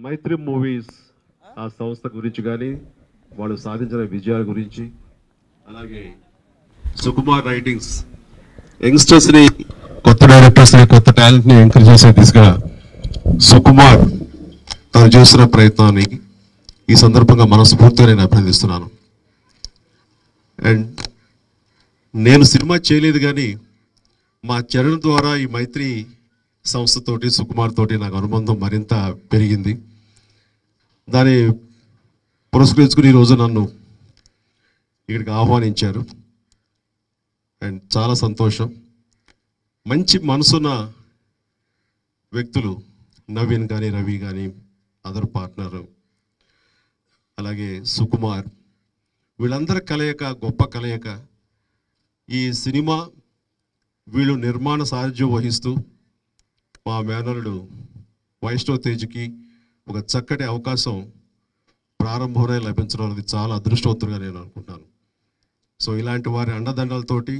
మైత్రి movies ఆ సంస్థ గురించి కానీ వాళ్ళు సాధించిన విజయాల గురించి, అలాగే సుకుమార్ రైటింగ్స్ యంగ్స్టర్స్ని, కొత్త డైరెక్టర్స్ని, కొత్త టాలెంట్ని ఎంకరేజ్ చేసే దిశగా సుకుమార్ తను చేస్తున్న ప్రయత్నాన్ని ఈ సందర్భంగా మనస్ఫూర్తిగా నేను అభినందిస్తున్నాను. అండ్ నేను సినిమా చేయలేదు కానీ మా చరణ్ ద్వారా ఈ మైత్రి సంస్థతోటి, సుకుమార్ తోటి నాకు అనుబంధం మరింత పెరిగింది. దాన్ని పురస్కరించుకుని ఈరోజు నన్ను ఇక్కడికి ఆహ్వానించారు. అండ్ చాలా సంతోషం. మంచి మనసున్న వ్యక్తులు నవీన్ కానీ, రవి కానీ, అదర్ పార్ట్నర్, అలాగే సుకుమార్, వీళ్ళందరి కలయిక గొప్ప కలయిక. ఈ సినిమా వీళ్ళు నిర్మాణ సారథ్యం వహిస్తూ మా మేనరుడు వైష్ణవ్ తేజ్కి ఒక చక్కటి అవకాశం ప్రారంభంలో లభించడం అనేది చాలా అదృష్టవంతులుగా నేను అనుకుంటున్నాను. సో ఇలాంటి వారి అండదండలతోటి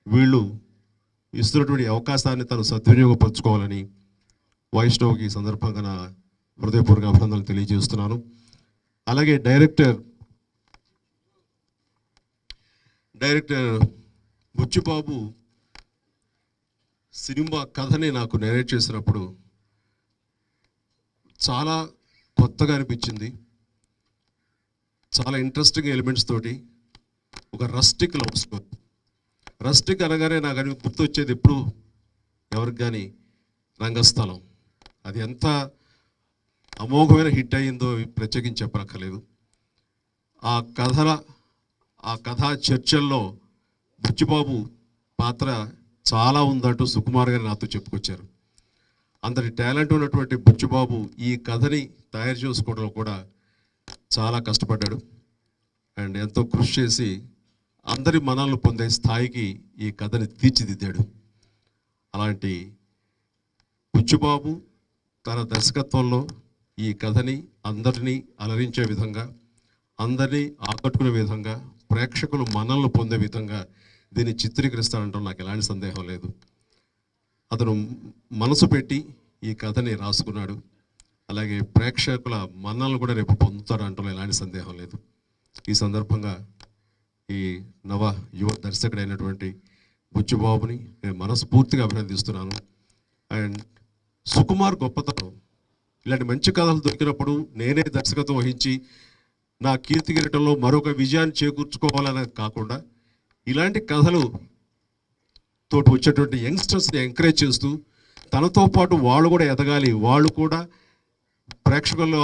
వీళ్ళు ఇస్తున్నటువంటి అవకాశాన్ని తను సద్వినియోగపరచుకోవాలని వైష్ణవ్కి ఈ సందర్భంగా నా హృదయపూర్వక అభినందనలు తెలియజేస్తున్నాను. అలాగే డైరెక్టర్ బుచ్చిబాబు సినిమా కథని నాకు నేరేట్ చేసినప్పుడు చాలా కొత్తగా అనిపించింది. చాలా ఇంట్రెస్టింగ్ ఎలిమెంట్స్ తోటి ఒక రస్టిక్ లవ్ స్టోరీ. రస్టిక్ అనగానే నాకు గుర్తొచ్చేది ఎప్పుడు ఎవరికి కానీ రంగస్థలం. అది ఎంత అమోఘమైన హిట్ అయ్యిందో ప్రత్యేకించి చెప్పనక్కర్లేదు. ఆ కథా చర్చల్లో బుచ్చిబాబు పాత్ర చాలా ఉందంటూ సుకుమార్ గారు నాతో చెప్పుకొచ్చారు. అంతటి టాలెంట్ ఉన్నటువంటి బుచ్చిబాబు ఈ కథని తయారు చేసుకోవడంలో కూడా చాలా కష్టపడ్డాడు. అండ్ ఎంతో కృషి చేసి అందరి మనల్ని పొందే స్థాయికి ఈ కథని తీర్చిదిద్దాడు. అలాంటి బుచ్చిబాబు తన దర్శకత్వంలో ఈ కథని అందరినీ అలరించే విధంగా, అందరినీ ఆకట్టుకునే విధంగా, ప్రేక్షకులు మనల్ని పొందే విధంగా దీన్ని చిత్రీకరిస్తానంటాం నాకు ఎలాంటి సందేహం లేదు. అతను మనసు పెట్టి ఈ కథని రాసుకున్నాడు. అలాగే ప్రేక్షకుల మన్నలను కూడా రేపు పొందుతాడంటూ ఎలాంటి సందేహం లేదు. ఈ సందర్భంగా ఈ యువ దర్శకుడైనటువంటి బుచ్చిబాబుని నేను మనస్ఫూర్తిగా అభినందిస్తున్నాను. అండ్ సుకుమార్ గొప్పతనం, ఇలాంటి మంచి కథలు దొరికినప్పుడు నేనే దర్శకత్వం వహించి నా కీర్తి కిరీటంలో మరొక విజయాన్ని చేకూర్చుకోవాలని కాకుండా ఇలాంటి కథలు తోటి వచ్చేటువంటి యంగ్స్టర్స్ని ఎంకరేజ్ చేస్తూ తనతో పాటు వాళ్ళు కూడా ఎదగాలి, వాళ్ళు కూడా ప్రేక్షకుల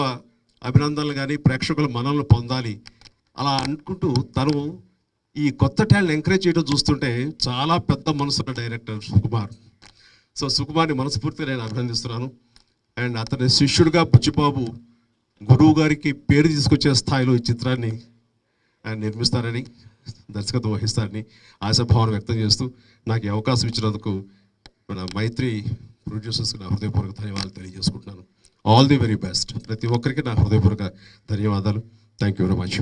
అభినందనలు కానీ ప్రేక్షకుల మనల్ని పొందాలి అలా అనుకుంటూ తను ఈ కొత్త టాలెంట్ ఎంకరేజ్ చేయడం చూస్తుంటే చాలా పెద్ద మనసున్న డైరెక్టర్ సుకుమార్. సో సుకుమార్ని మనస్ఫూర్తిగా నేను అభినందిస్తున్నాను. అండ్ అతని శిష్యుడిగా బుచ్చిబాబు గురువు గారికి పేరు తీసుకొచ్చే స్థాయిలో ఈ చిత్రాన్ని ఆయన నిర్మిస్తారని, దర్శకత్వం వహిస్తారని ఆశాభావన వ్యక్తం చేస్తూ నాకు ఈ అవకాశం ఇచ్చినందుకు మన మైత్రి ప్రొడ్యూసర్స్కి నా హృదయపూర్వక ధన్యవాదాలు తెలియజేసుకుంటున్నాను. All the very best. ప్రతి ఒక్కరికి నా హృదయపూర్వక ధన్యవాదాలు. Thank you very much.